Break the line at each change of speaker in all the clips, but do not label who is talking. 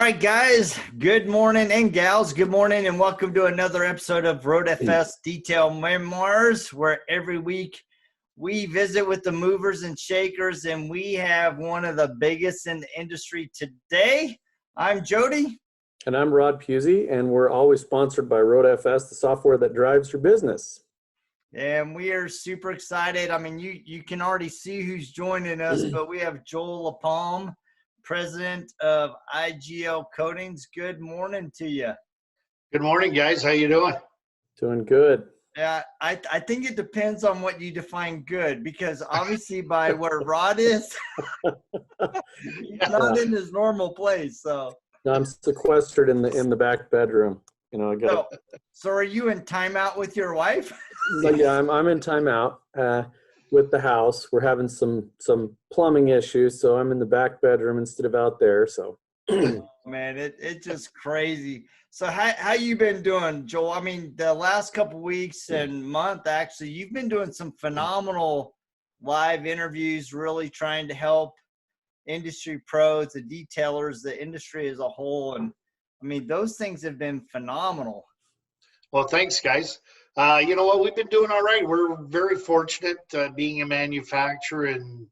All right, guys, good morning, and gals, good morning, and welcome to another episode of RoadFS Detail Memoirs, where every week we visit with the movers and shakers, and we have one of the biggest in the industry today. I'm Jody.
And I'm Rod Pusey, and we're always sponsored by RoadFS, the software that drives your business.
And we are super excited. I mean, you can already see who's joining us, but we have Joel LaPalme, president of IGL Coatings. Good morning to you.
Good morning, guys. How you doing?
Doing good.
Yeah, I think it depends on what you define good, because obviously by where Rod is, he's not in his normal place. So
I'm sequestered in the back bedroom. You know, I got.
So are you in timeout with your wife?
Yeah, I'm in timeout with the house. We're having some plumbing issues, so I'm in the back bedroom instead of out there. So,
man, it's just crazy. So how you been doing, Joel? I mean, the last couple weeks and month, actually, you've been doing some phenomenal live interviews, really trying to help industry pros, the detailers, the industry as a whole. And I mean, those things have been phenomenal.
Well, thanks, guys. You know what? We've been doing all right. We're very fortunate being a manufacturer, and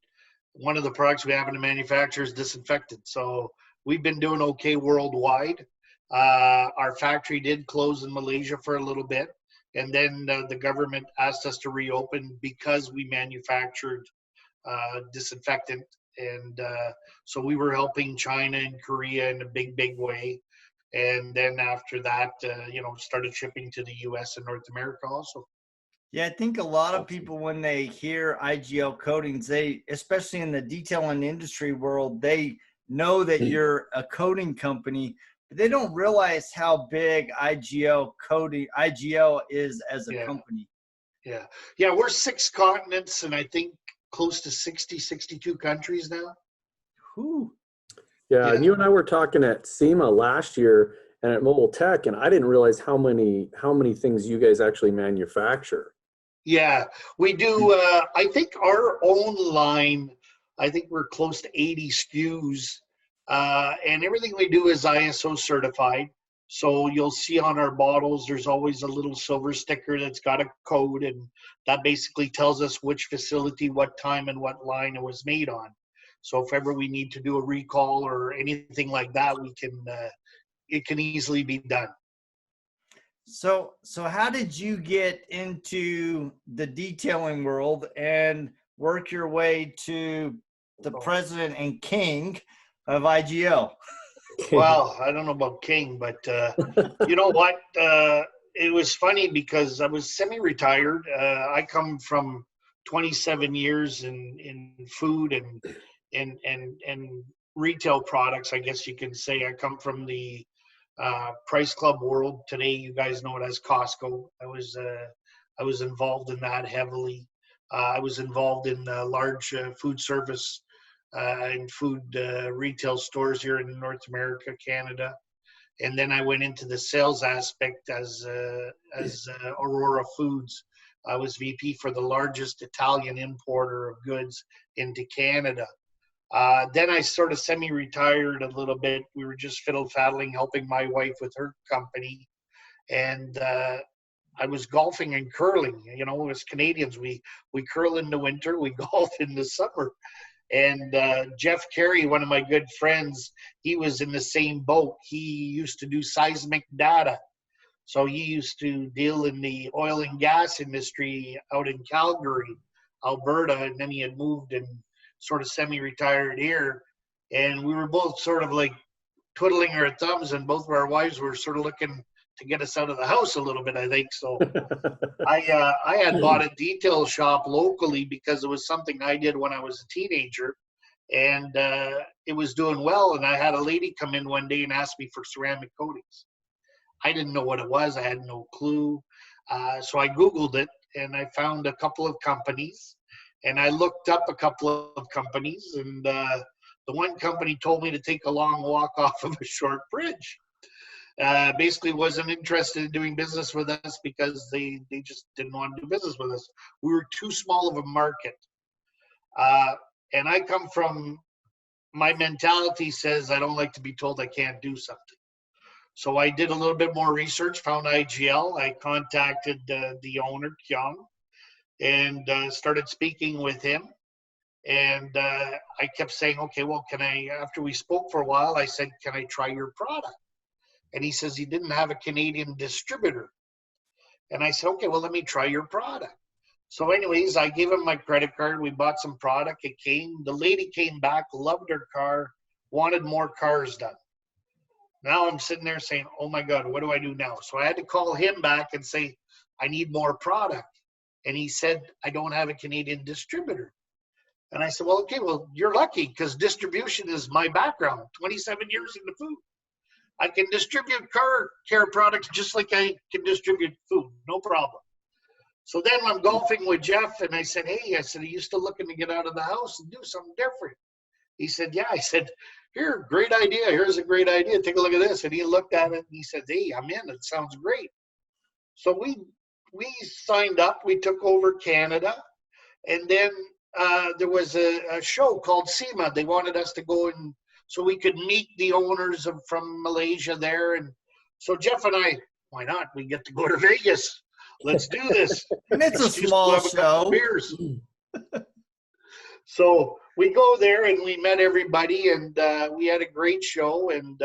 one of the products we happen to manufacture is disinfectant. So we've been doing okay worldwide. Our factory did close in Malaysia for a little bit, and then the government asked us to reopen because we manufactured disinfectant. And so we were helping China and Korea in a big way. And then after that, started shipping to the U.S. and North America also.
Yeah, I think a lot of people, when they hear IGL Coatings, they, especially in the detailing industry world, they know that you're a coating company, but they don't realize how big IGL is as a company.
Yeah, we're 6 continents, and I think close to 62 countries now.
Whew.
Yeah, and you and I were talking at SEMA last year and at Mobile Tech, and I didn't realize how many things you guys actually manufacture.
Yeah, we do. I think our own line, I think we're close to 80 SKUs, and everything we do is ISO certified. So you'll see on our bottles, there's always a little silver sticker that's got a code, and that basically tells us which facility, what time, and what line it was made on. So if ever we need to do a recall or anything like that, it can easily be done.
So how did you get into the detailing world and work your way to the president and king of IGL?
Well, I don't know about king, but you know what? It was funny because I was semi-retired. I come from 27 years in food and retail products, I guess you can say. I come from the Price Club world. Today, you guys know it as Costco. I was involved in that heavily. I was involved in large food service and food retail stores here in North America, Canada. And then I went into the sales aspect as Aurora Foods. I was VP for the largest Italian importer of goods into Canada. Then I sort of semi-retired a little bit. We were just fiddle-faddling, helping my wife with her company. And I was golfing and curling. You know, as Canadians, we curl in the winter, we golf in the summer. And Jeff Carey, one of my good friends, he was in the same boat. He used to do seismic data. So he used to deal in the oil and gas industry out in Calgary, Alberta, and then he had moved and sort of semi-retired here, and we were both sort of like twiddling our thumbs, and both of our wives were sort of looking to get us out of the house a little bit, I think. So I had bought a detail shop locally because it was something I did when I was a teenager, and it was doing well, and I had a lady come in one day and ask me for ceramic coatings. I didn't know what it was. I had no clue. So I Googled it, and I found a couple of companies. And I looked up a couple of companies, and the one company told me to take a long walk off of a short bridge. Basically wasn't interested in doing business with us because they just didn't want to do business with us. We were too small of a market. And I come from my mentality says I don't like to be told I can't do something. So I did a little bit more research, found IGL. I contacted the owner, Kyung, and started speaking with him. And I kept saying, okay, well, after we spoke for a while, I said, can I try your product? And he says he didn't have a Canadian distributor. And I said, okay, well, let me try your product. So anyways, I gave him my credit card. We bought some product. It came. The lady came back, loved her car, wanted more cars done. Now I'm sitting there saying, oh my God, what do I do now? So I had to call him back and say, I need more product. And he said, I don't have a Canadian distributor. And I said, well, okay, well, you're lucky because distribution is my background, 27 years in the food. I can distribute car care products just like I can distribute food, no problem. So then I'm golfing with Jeff, and I said, hey, are you still looking to get out of the house and do something different? He said, yeah. I said, here, great idea. Here's a great idea. Take a look at this. And he looked at it, and he said, hey, I'm in. It sounds great. So we signed up. We took over Canada, and then there was a show called SEMA. They wanted us to go and so we could meet the owners from Malaysia there. And so Jeff and I, why not? We get to go to Vegas. Let's do this.
And it's a small show.
Beers. So we go there and we met everybody, and we had a great show. And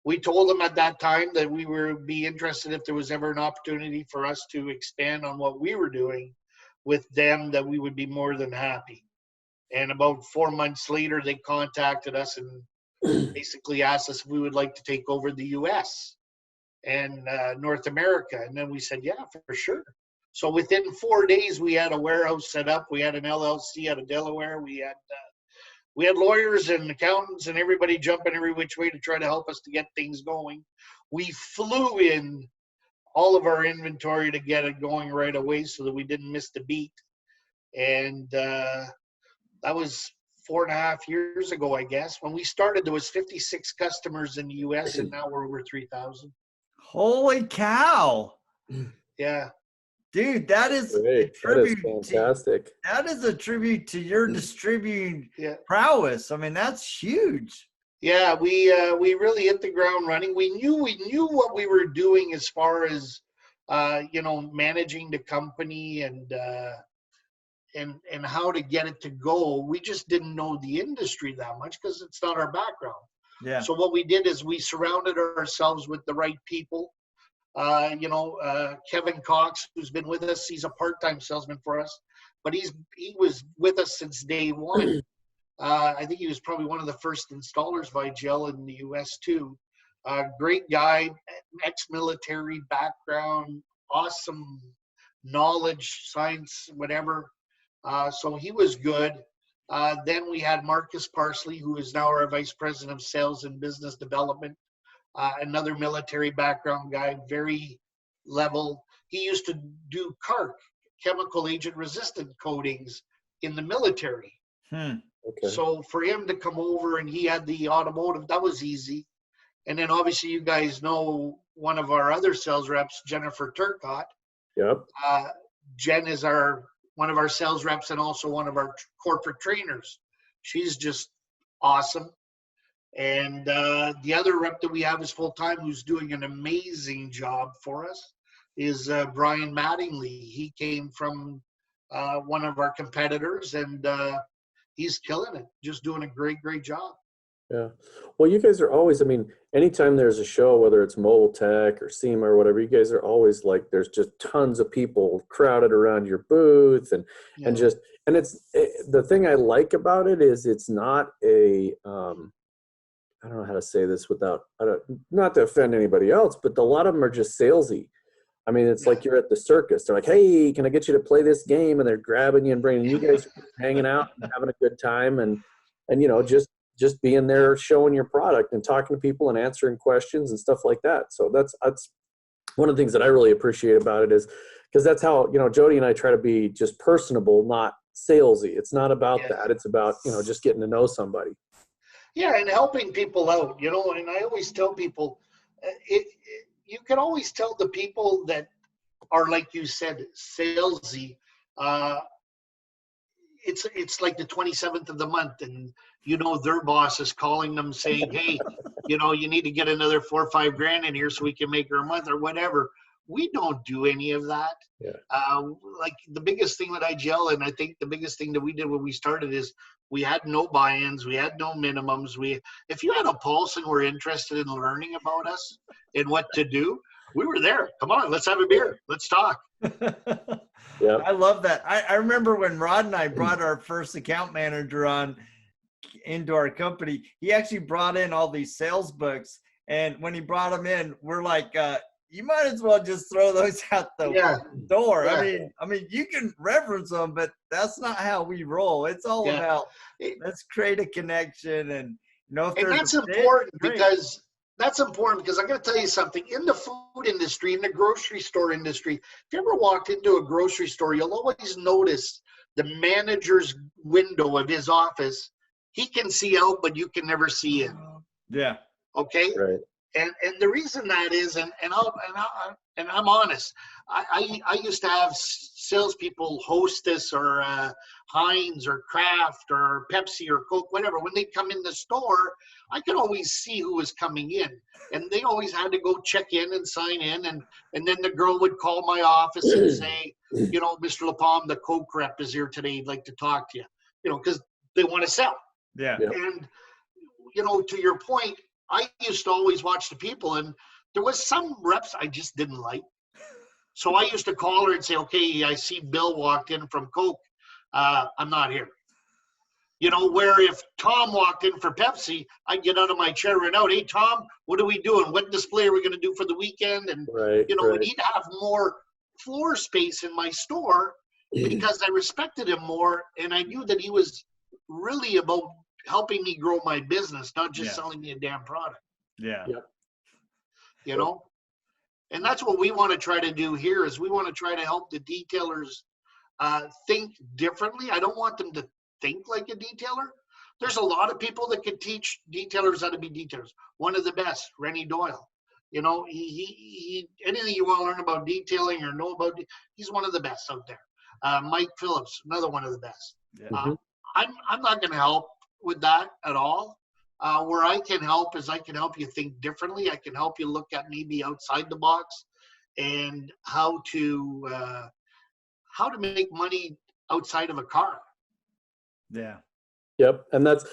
we told them at that time that we would be interested if there was ever an opportunity for us to expand on what we were doing with them, that we would be more than happy. And about 4 months later, they contacted us and basically asked us if we would like to take over the U.S. and North America. And then we said, yeah, for sure. So within 4 days, we had a warehouse set up. We had an LLC out of Delaware. We had lawyers and accountants and everybody jumping every which way to try to help us to get things going. We flew in all of our inventory to get it going right away so that we didn't miss the beat. And that was 4.5 years ago, I guess. When we started, there was 56 customers in the U.S., and now we're over 3,000.
Holy cow.
Yeah.
Dude, that is
Great.
a tribute.
That is fantastic.
That is a tribute to your distributing prowess. I mean, that's huge.
Yeah, we really hit the ground running. We knew what we were doing as far as managing the company and how to get it to go. We just didn't know the industry that much because it's not our background.
Yeah.
So what we did is we surrounded ourselves with the right people. Kevin Cox, who's been with us, he's a part-time salesman for us, but he was with us since day one. I think he was probably one of the first installers of IGL in the U.S. too. Great guy, ex-military background, awesome knowledge, science, whatever. So he was good. Then we had Marcus Parsley, who is now our Vice President of Sales and Business Development. Another military background guy, very level. He used to do CARC, chemical agent resistant coatings, in the military.
Okay.
So for him to come over, and he had the automotive, that was easy. And then obviously you guys know one of our other sales reps, Jennifer Turcott.
Yep.
Jen is one of our sales reps and also one of our corporate trainers. She's just awesome. And the other rep that we have is full-time, who's doing an amazing job for us, is Brian Mattingly. He came from one of our competitors, and he's killing it, just doing a great job.
Yeah. Well, you guys are always, I mean, anytime there's a show, whether it's Mobile Tech or SEMA or whatever, you guys are always like, there's just tons of people crowded around your booth and it's the thing I like about it is it's not a, I don't know how to say this without, not to offend anybody else, but a lot of them are just salesy. I mean, it's like you're at the circus. They're like, hey, can I get you to play this game? And they're grabbing you and bringing you guys hanging out and having a good time and just being there, showing your product and talking to people and answering questions and stuff like that. So that's one of the things that I really appreciate about it is because that's how, Jody and I try to be just personable, not salesy. It's not about that. It's about, just getting to know somebody.
Yeah, and helping people out, and I always tell people, you can always tell the people that are, like you said, salesy. it's like the 27th of the month, and you know their boss is calling them saying, hey, you know, you need to get another 4 or 5 grand in here so we can make our month or whatever. We don't do any of that.
Yeah.
Like the biggest thing with IGL, and I think the biggest thing that we did when we started is we had no buy-ins, we had no minimums. If you had a pulse and were interested in learning about us and what to do, we were there. Come on, let's have a beer. Let's talk.
Yeah.
I love that. I remember when Rod and I brought our first account manager on into our company, he actually brought in all these sales books. And when he brought them in, we're like, you might as well just throw those out the door.
Yeah.
I mean, you can reference them, but that's not how we roll. It's all about let's create a connection, and you know, if
and
there's
that's
a fit,
important
great.
because I'm going to tell you something. In the food industry, in the grocery store industry, if you ever walked into a grocery store, you'll always notice the manager's window of his office. He can see out, but you can never see in.
Yeah.
Okay.
Right.
And the reason that is, and I'm honest, I used to have salespeople, Hostess or Heinz or Kraft or Pepsi or Coke, whatever. When they come in the store, I could always see who was coming in, and they always had to go check in and sign in, and then the girl would call my office and say, you know, Mr. LaPalme, the Coke rep is here today. He'd like to talk to you, you know, because they want to sell.
Yeah.
And you know, to your point, I used to always watch the people, and there was some reps I just didn't like. So I used to call her and say, okay, I see Bill walked in from Coke. I'm not here. You know, where if Tom walked in for Pepsi, I'd get out of my chair and out. Hey, Tom, what are we doing? What display are we going to do for the weekend? And, you know, he'd have more floor space in my store because I respected him more, and I knew that he was really about helping me grow my business, not just selling me a damn product.
Yeah.
You know, and that's what we want to try to do here is we want to try to help the detailers think differently. I don't want them to think like a detailer. There's a lot of people that could teach detailers how to be detailers. One of the best, Rennie Doyle. You know, he anything you want to learn about detailing or know about, he's one of the best out there. Mike Phillips, another one of the best.
Yeah.
I'm not going to help with that at all. Where I can help is I can help you think differently. I can help you look at maybe outside the box and how to make money outside of a car.
Yeah.
Yep. And that's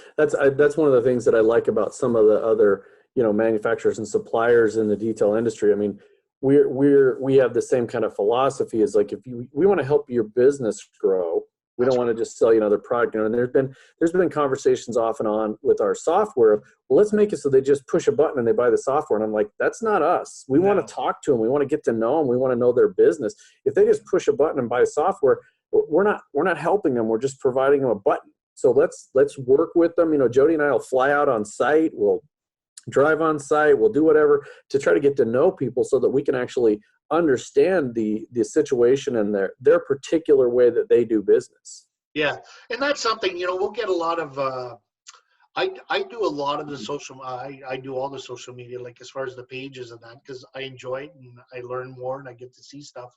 one of the things that I like about some of the other, you know, manufacturers and suppliers in the detail industry. I mean, we have the same kind of philosophy is like, if we want to help your business grow, we don't want to just sell you another product. You know, and there's been conversations off and on with our software of, well, let's make it so they just push a button and they buy the software. And I'm like, that's not us. We want to talk to them. We want to get to know them. We want to know their business. If they just push a button and buy software, we're not helping them. We're just providing them a button. So let's work with them. You know, Jody and I will fly out on site. We'll drive on site. We'll do whatever to try to get to know people so that we can actually understand the situation and their particular way that they do business. Yeah.
And that's something, you know, we'll get a lot of, I do a lot of the social, I do all the social media, like as far as the pages and that, because I enjoy it and I learn more and I get to see stuff.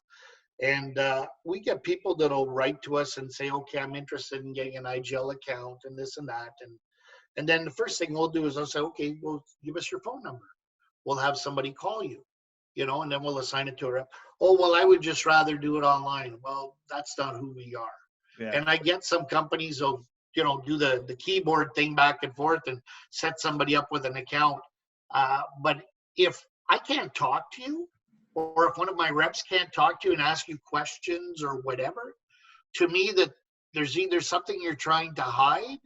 And we get people that'll write to us and say, okay, I'm interested in getting an IGL account and this and that. And then the first thing we'll do is I'll say, okay, well, give us your phone number. We'll have somebody call you. You know, and then we'll assign it to a rep. Oh, well, I would just rather do it online. Well, that's not who we are. Yeah. And I get some companies will, you know, do the keyboard thing back and forth and set somebody up with an account. But if I can't talk to you, or if one of my reps can't talk to you and ask you questions or whatever, to me that there's either something you're trying to hide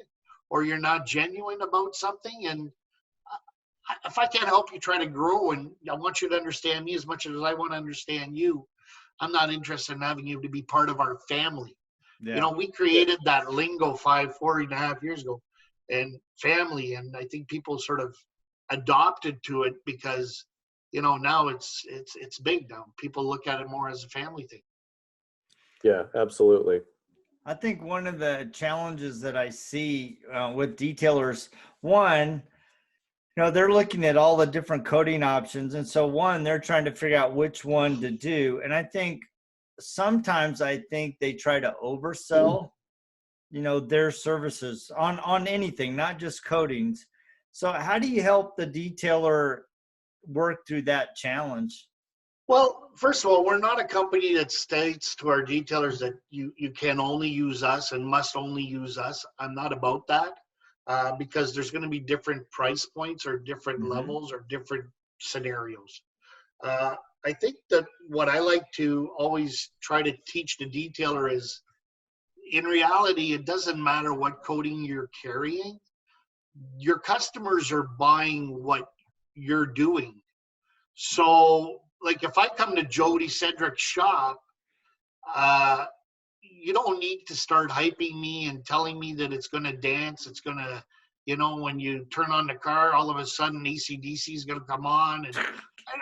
or you're not genuine about something. And if I can't help you try to grow and I want you to understand me as much as I want to understand you, I'm not interested in having you to be part of our family. Yeah. You know, we created that lingo 4.5 years ago and family. And I think people sort of adopted to it because, you know, now it's big now. People look at it more as a family thing.
Yeah, absolutely.
I think one of the challenges that I see with detailers, one, you know, they're looking at all the different coating options. And so they're trying to figure out which one to do. And I think sometimes they try to oversell their services on anything, not just coatings. So how do you help the detailer work through that challenge?
Well, first of all, we're not a company that states to our detailers that you can only use us and must only use us. I'm not about that, because there's going to be different price points or different levels or different scenarios. I think that what I like to always try to teach the detailer is, in reality, it doesn't matter what coating you're carrying. Your customers are buying what you're doing. So, like, if I come to Jody Cedric's shop, you don't need to start hyping me and telling me that it's going to dance. It's going to, when you turn on the car, all of a sudden AC/DC is going to come on. And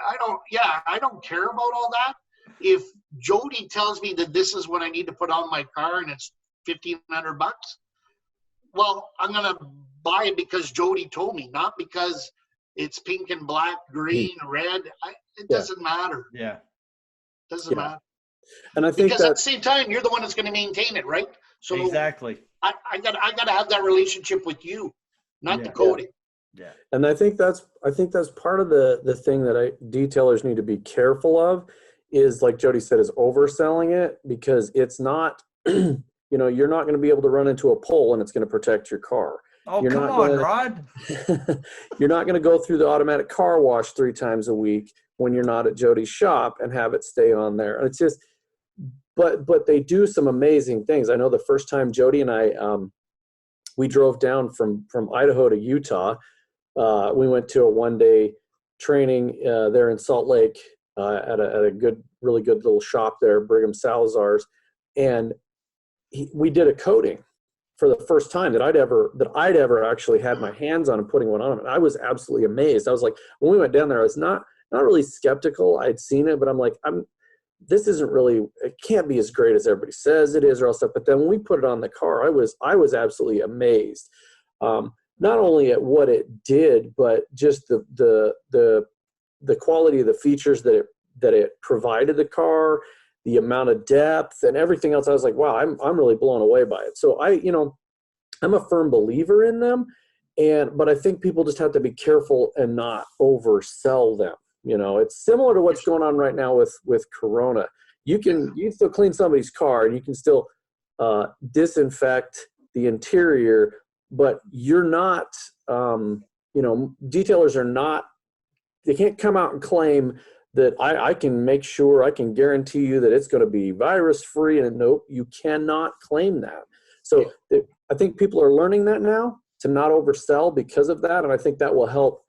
I don't care about all that. If Jody tells me that this is what I need to put on my car and it's $1,500, well, I'm going to buy it because Jody told me, not because it's pink and black, green, red. It doesn't matter.
Yeah.
Doesn't matter.
And I think
because at the same time, you're the one that's going to maintain it, right? So
exactly.
I got to have that relationship with you, not the coating.
Yeah.
And I think that's part of the thing that detailers need to be careful of is, like Jody said, is overselling it, because it's not, you're not going to be able to run into a pole and it's going to protect your car.
Oh,
you're
come
not
on,
gonna,
Rod.
You're not going to go through the automatic car wash 3 times a week when you're not at Jody's shop and have it stay on there. And it's just, but they do some amazing things. I know the first time Jody and I, we drove down from Idaho to Utah. We went to a 1-day training there in Salt Lake at a really good little shop there, Brigham Salazar's, and we did a coating for the first time that I'd ever actually had my hands on and putting one on. And I was absolutely amazed. I was like, when we went down there, I was not really skeptical. I'd seen it, but I'm like, this isn't really, it can't be as great as everybody says it is or else. But then when we put it on the car, I was absolutely amazed. Not only at what it did, but just the quality of the features that it provided the car, the amount of depth and everything else. I was like, wow, I'm really blown away by it. So I'm a firm believer in them, but I think people just have to be careful and not oversell them. It's similar to what's going on right now with Corona. You can still clean somebody's car and you can still disinfect the interior, but you're not, detailers are not, they can't come out and claim that I can make sure, I can guarantee you that it's going to be virus free. And nope, you cannot claim that. So I think people are learning that now, to not oversell because of that. And I think that will help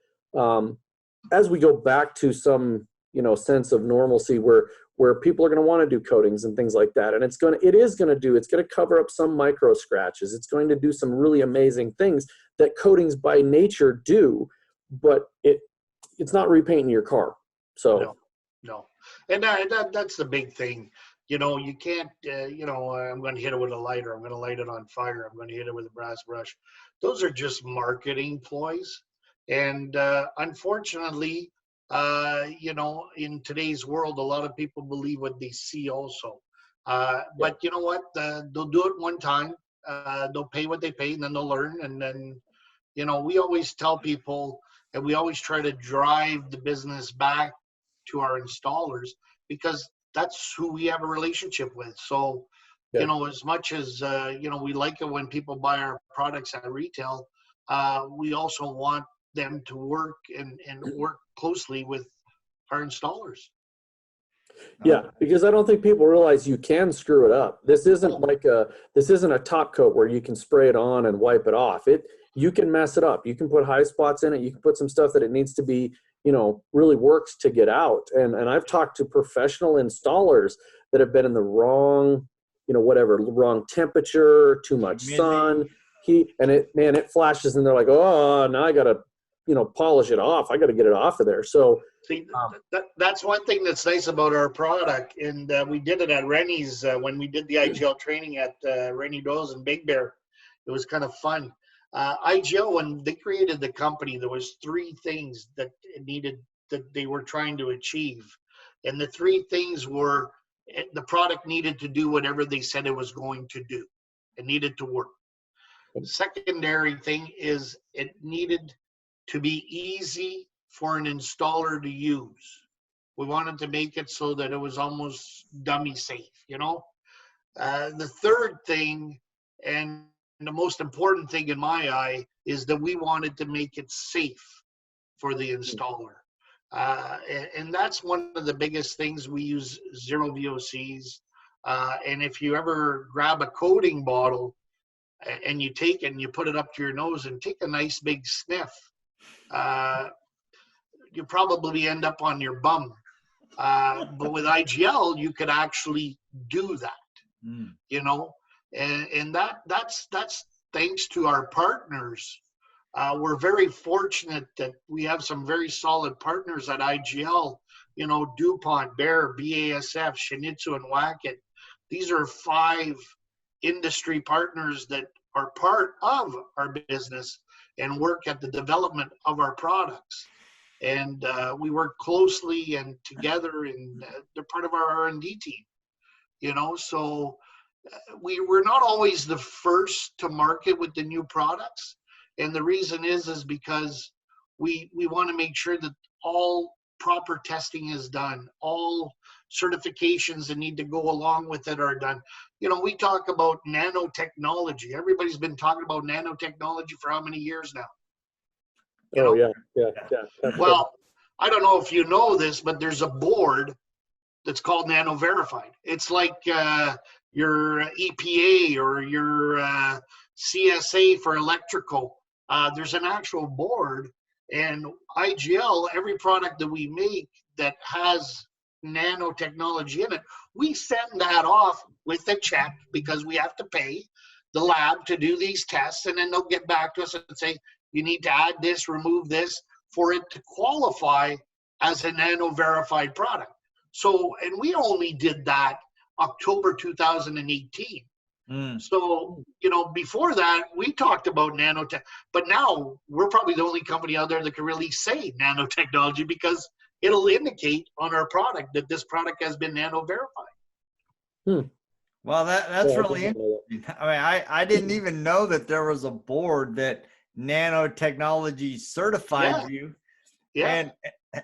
as we go back to some, sense of normalcy where people are going to want to do coatings and things like that. And it's going to cover up some micro scratches. It's going to do some really amazing things that coatings by nature do, but it's not repainting your car. So
no. And that's the big thing. You can't, I'm going to hit it with a lighter. I'm going to light it on fire. I'm going to hit it with a brass brush. Those are just marketing ploys. And unfortunately, in today's world, a lot of people believe what they see also. But you know what? They'll do it one time. They'll pay what they pay, and then they'll learn. And then, we always tell people, and we always try to drive the business back to our installers, because that's who we have a relationship with. So, as much as, we like it when people buy our products at retail, we also want them to work and work closely with our installers.
Yeah, because I don't think people realize you can screw it up. This isn't this isn't a top coat where you can spray it on and wipe it off. You can mess it up. You can put high spots in it. You can put some stuff that it needs to be, really works to get out. And I've talked to professional installers that have been in the wrong, wrong temperature, too much sun, heat, and it flashes and they're like, oh, now I got to, polish it off. I got to get it off of there. So
see, that's one thing that's nice about our product. And we did it at Rennie's when we did the IGL training at Rennie Doe's and Big Bear. It was kind of fun. IGL, when they created the company, there was 3 things that they were trying to achieve. And the 3 things were, the product needed to do whatever they said it was going to do. It needed to work. The secondary thing is it needed to be easy for an installer to use. We wanted to make it so that it was almost dummy safe, you know? The third thing, and the most important thing in my eye, is that we wanted to make it safe for the installer. And that's one of the biggest things. We use zero VOCs. And if you ever grab a coating bottle and you take it and you put it up to your nose and take a nice big sniff, you probably end up on your bum. But with IGL, you could actually do that. You know, and that's thanks to our partners. We're very fortunate that we have some very solid partners at IGL. You know, DuPont, Bayer, BASF, Shinizu, and Wackett. These are 5 industry partners that are part of our business and work at the development of our products. And we work closely and together, and they're part of our R&D team. You know, so we're not always the first to market with the new products. And the reason is because we want to make sure that all proper testing is done. All certifications that need to go along with it are done. You know, we talk about nanotechnology. Everybody's been talking about nanotechnology for how many years now? You know?
Yeah.
Well, I don't know if you know this, but there's a board that's called Nano Verified. It's like your EPA or your CSA for electrical. There's an actual board, and IGL, every product that we make that has nanotechnology in it, we send that off with a check because we have to pay the lab to do these tests, and then they'll get back to us and say, you need to add this, remove this, for it to qualify as a Nano Verified product. So, and we only did that October 2018. So, you know, before that, we talked about nanotech, but now we're probably the only company out there that can really say nanotechnology because it'll indicate on our product that this product has been Nano Verified.
Well, that's really interesting. I mean, I didn't even know that there was a board that nanotechnology certified you.
Yeah.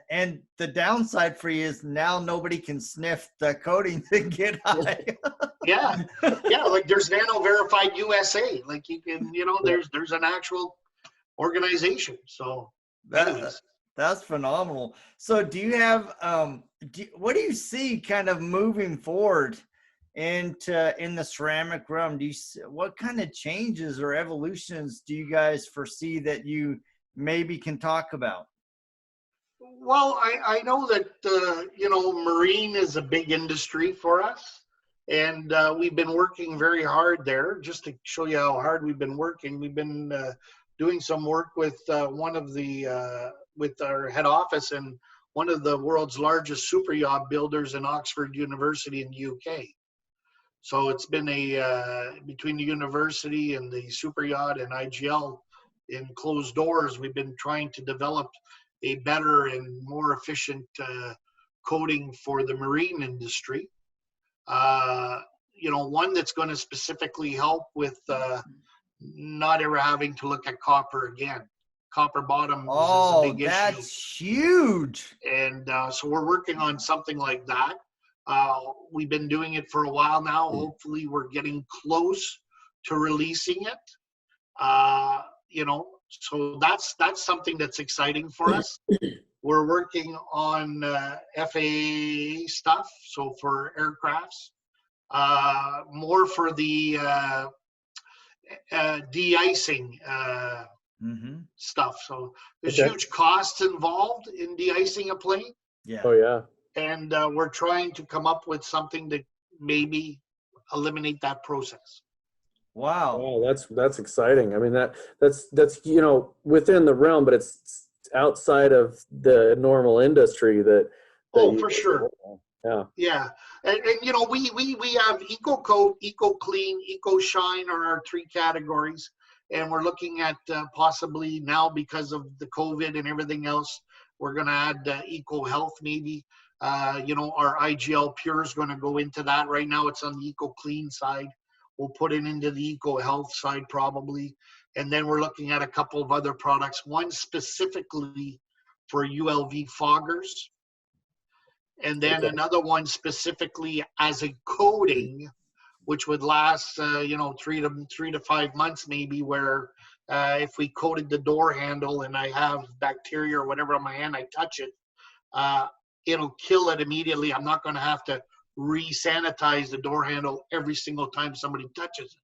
And the downside for you is now nobody can sniff the coatings and get high.
Yeah. Like there's Nano Verified USA. Like you can, you know, there's an actual organization. So
that's phenomenal. So do you have what do you see kind of moving forward in the ceramic realm? What kind of changes or evolutions do you guys foresee that you maybe can talk about?
Well, I know that, you know, marine is a big industry for us, and we've been working very hard there. Just to show you how hard we've been working, we've been doing some work with with our head office and one of the world's largest super yacht builders in Oxford University in the UK. So it's been between the university and the super yacht and IGL in closed doors, we've been trying to develop a better and more efficient coating for the marine industry. You know, one that's going to specifically help with not ever having to look at copper again. Copper bottoms is a big issue.
Oh, that's huge.
And so we're working on something like that. We've been doing it for a while now. Hopefully we're getting close to releasing it. You know, so that's something that's exciting for us. We're working on FAA stuff, so for aircrafts, more for the de-icing stuff. So there's huge costs involved in de-icing a plane.
Yeah.
Oh yeah.
And we're trying to come up with something that maybe eliminate that process.
Wow.
Oh, that's exciting. I mean, that's you know, within the realm, but it's outside of the normal industry that
Oh, for sure.
Yeah.
And you know, we have EcoCoat, EcoClean, EcoShine are our 3 categories, and we're looking at possibly now, because of the COVID and everything else, we're going to add EcoHealth maybe. You know, our IGL Pure is going to go into that. Right now it's on the EcoClean side. We'll put it into the eco health side probably. And then we're looking at a couple of other products, one specifically for ULV foggers, and then another one specifically as a coating, which would last, 3 to 5 months maybe, where if we coated the door handle and I have bacteria or whatever on my hand, I touch it, it'll kill it immediately. I'm not going to have to re-sanitize the door handle every single time somebody touches it.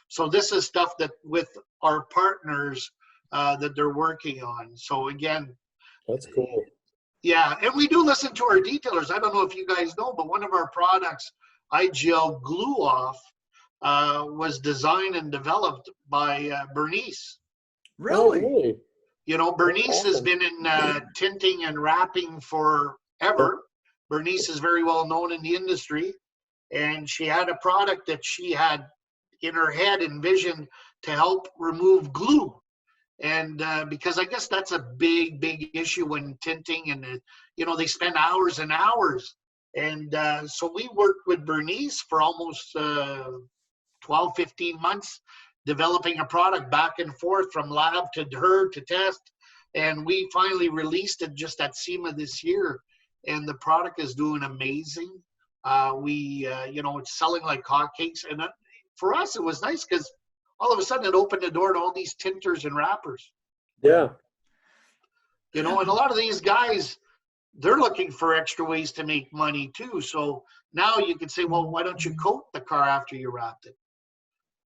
So this is stuff that with our partners that they're working on. So again,
That's cool.
yeah, and we do listen to our detailers. I don't know if you guys know, but one of our products, IGL Glue Off, was designed and developed by Bernice.
Really?
Oh, really?
You know, Bernice
That's
has
awesome.
been in tinting and wrapping forever. Bernice is very well known in the industry, and she had a product that she had in her head envisioned to help remove glue. And because I guess that's a big issue when tinting, and they spend hours and hours. And so we worked with Bernice for almost 12, 15 months, developing a product back and forth from lab to her to test. And we finally released it just at SEMA this year. And the product is doing amazing. It's selling like hotcakes. And for us, it was nice because all of a sudden it opened the door to all these tinters and wrappers.
Yeah.
And a lot of these guys, they're looking for extra ways to make money too. So now you can say, well, why don't you coat the car after you wrapped it?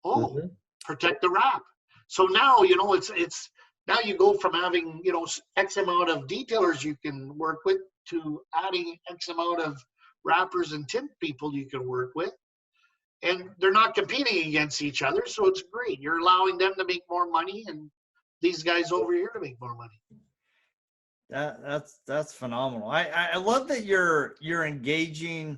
Oh, protect the wrap. So now, it's now you go from having, X amount of detailers you can work with to adding X amount of wrappers and tint people you can work with. And they're not competing against each other, so it's great. You're allowing them to make more money, and these guys over here to make more money.
That's phenomenal. I love that you're engaging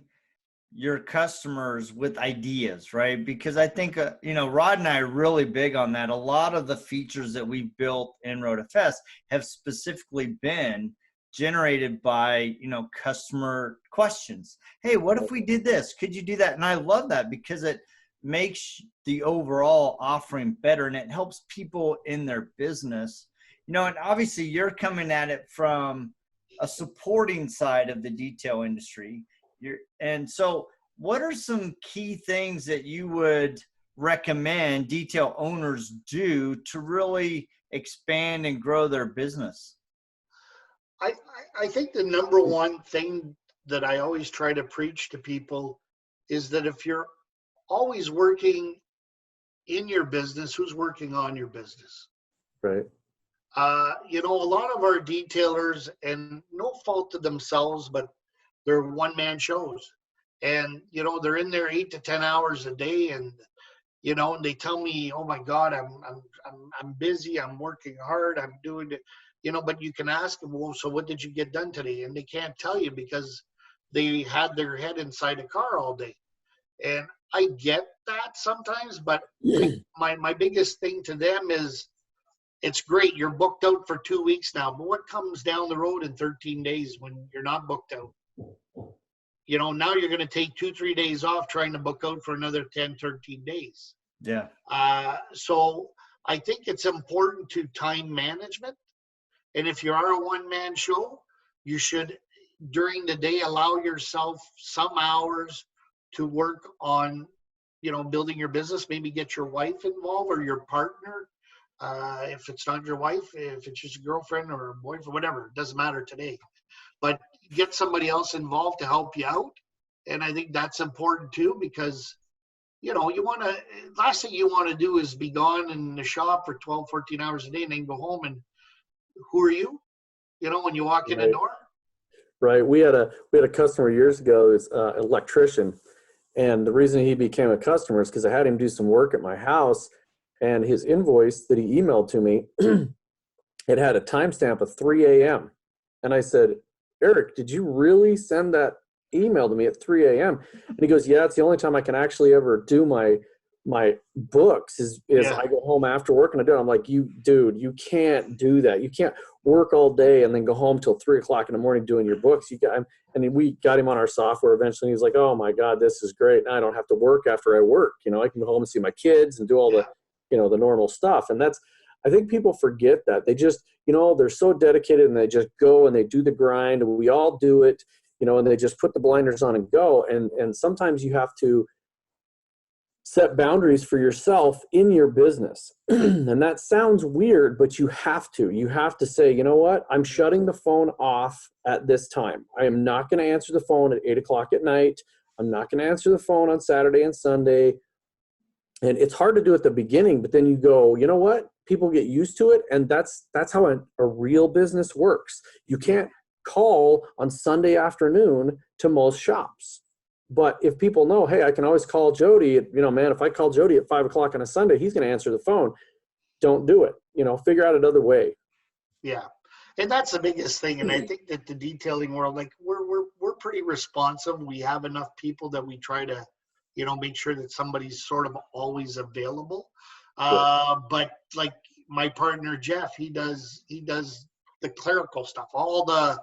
your customers with ideas, right? Because I think Rod and I are really big on that. A lot of the features that we built in RoadFS have specifically been generated by customer questions. Hey, what if we did this? Could you do that? And I love that because it makes the overall offering better, and it helps people in their business. And obviously you're coming at it from a supporting side of the detail industry. And so what are some key things that you would recommend detail owners do to really expand and grow their business?
I think the number one thing that I always try to preach to people is that if you're always working in your business, who's working on your business?
Right.
A lot of our detailers, and no fault to themselves, but they're one-man shows. And, they're in there 8 to 10 hours a day, and, and they tell me, oh my God, I'm busy, I'm working hard, I'm doing it. But you can ask them, well, so what did you get done today? And they can't tell you because they had their head inside a car all day. And I get that sometimes, but my biggest thing to them is, it's great, you're booked out for 2 weeks now, but what comes down the road in 13 days when you're not booked out? Now you're going to take 2-3 days off trying to book out for another 10, 13 days.
Yeah.
So I think it's important to time management. And if you are a one-man show, you should, during the day, allow yourself some hours to work on, building your business. Maybe get your wife involved or your partner. If it's not your wife, if it's just a girlfriend or a boyfriend, whatever, it doesn't matter today. But get somebody else involved to help you out. And I think that's important too, because, last thing you want to do is be gone in the shop for 12, 14 hours a day and then go home and who are you? When you walk in the door.
Right. We had a customer years ago, is an electrician. And the reason he became a customer is because I had him do some work at my house, and his invoice that he emailed to me, it had a timestamp of 3 a.m. And I said, Eric, did you really send that email to me at 3 a.m.? And he goes, yeah, it's the only time I can actually ever do my my books is
Yeah.
I go home after work and I do it. I'm like, dude, you can't do that. You can't work all day and then go home till 3:00 in the morning doing your books. And then we got him on our software eventually. He's like, oh my God, this is great. Now I don't have to work after I work. I can go home and see my kids and do all the, the normal stuff. And I think people forget that. They just, they're so dedicated and they just go and they do the grind, and we all do it, and they just put the blinders on and go. And sometimes you have to set boundaries for yourself in your business. And that sounds weird, but you have to say, you know what? I'm shutting the phone off at this time. I am not going to answer the phone at 8:00 at night. I'm not going to answer the phone on Saturday and Sunday. And it's hard to do at the beginning, but then you go, you know what? People get used to it. And that's how a real business works. You can't call on Sunday afternoon to most shops. But if people know, hey, I can always call Jody, man, if I call Jody at 5:00 on a Sunday, he's going to answer the phone. Don't do it. Figure out another way.
Yeah. And that's the biggest thing. And I think that the detailing world, like we're pretty responsive. We have enough people that we try to, make sure that somebody's sort of always available. But like my partner, Jeff, he does the clerical stuff, all the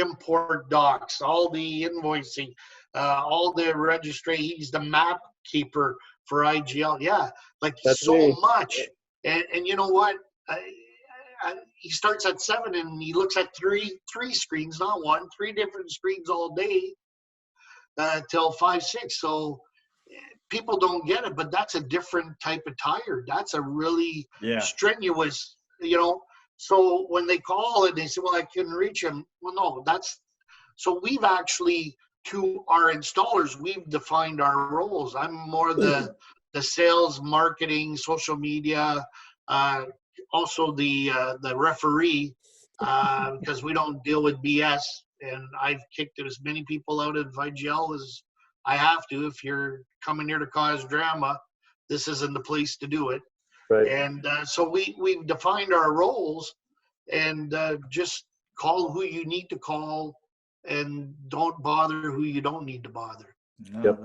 import docs, all the invoicing, all the registry. He's the map keeper for IGL. Yeah, like
That's
so
me.
much. And you know what? He starts at 7 and he looks at three screens, not one, 3 different screens all day till 5, 6. So people don't get it, but that's a different type of tired. That's a really strenuous, So when they call and they say, well, I couldn't reach him. Well, no, so we've actually, to our installers, we've defined our roles. I'm more the sales, marketing, social media, also the referee, because we don't deal with BS. And I've kicked as many people out of IGL as I have to. If you're coming here to cause drama, this isn't the place to do it.
Right.
And so we've defined our roles, and just call who you need to call, and don't bother who you don't need to bother.
Yep.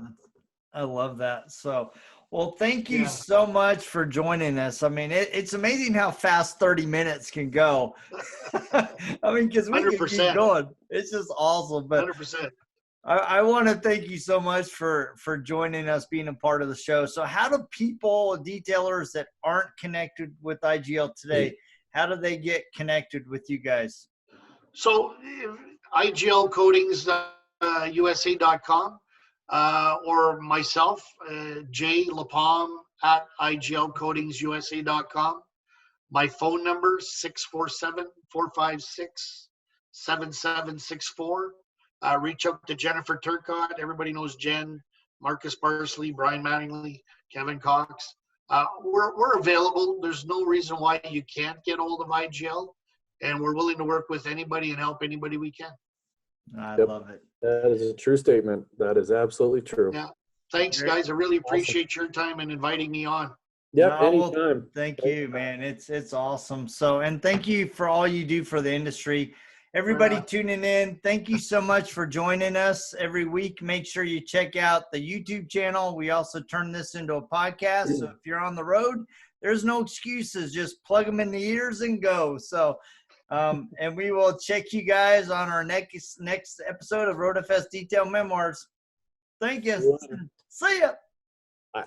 I love that. So, well, thank you so much for joining us. I mean, it's amazing how fast 30 minutes can go. I mean, because we
100%.
can keep going. It's just awesome. But
100%.
I want to thank you so much for joining us, being a part of the show. So how do people, detailers that aren't connected with IGL today, how do they get connected with you guys?
So IGL Coatings USA.com, or myself, J LaPalme at IGL Coatings USA.com. My phone number, 647-456-7764. Reach out to Jennifer Turcott. Everybody knows Jen, Marcus Barsley, Brian Mattingly, Kevin Cox. We're available. There's no reason why you can't get hold of IGL, and we're willing to work with anybody and help anybody we can.
I love it.
That is a true statement. That is absolutely true.
Yeah. Thanks, guys. I really appreciate your time and inviting me on.
Yep, anytime.
Thank you, man. It's awesome. So, and thank you for all you do for the industry. Everybody tuning in, thank you so much for joining us every week. Make sure you check out the YouTube channel. We also turn this into a podcast. So if you're on the road, there's no excuses. Just plug them in the ears and go. So, and we will check you guys on our next episode of RoadFS Detail Memoirs. Thank you. See ya.
Bye.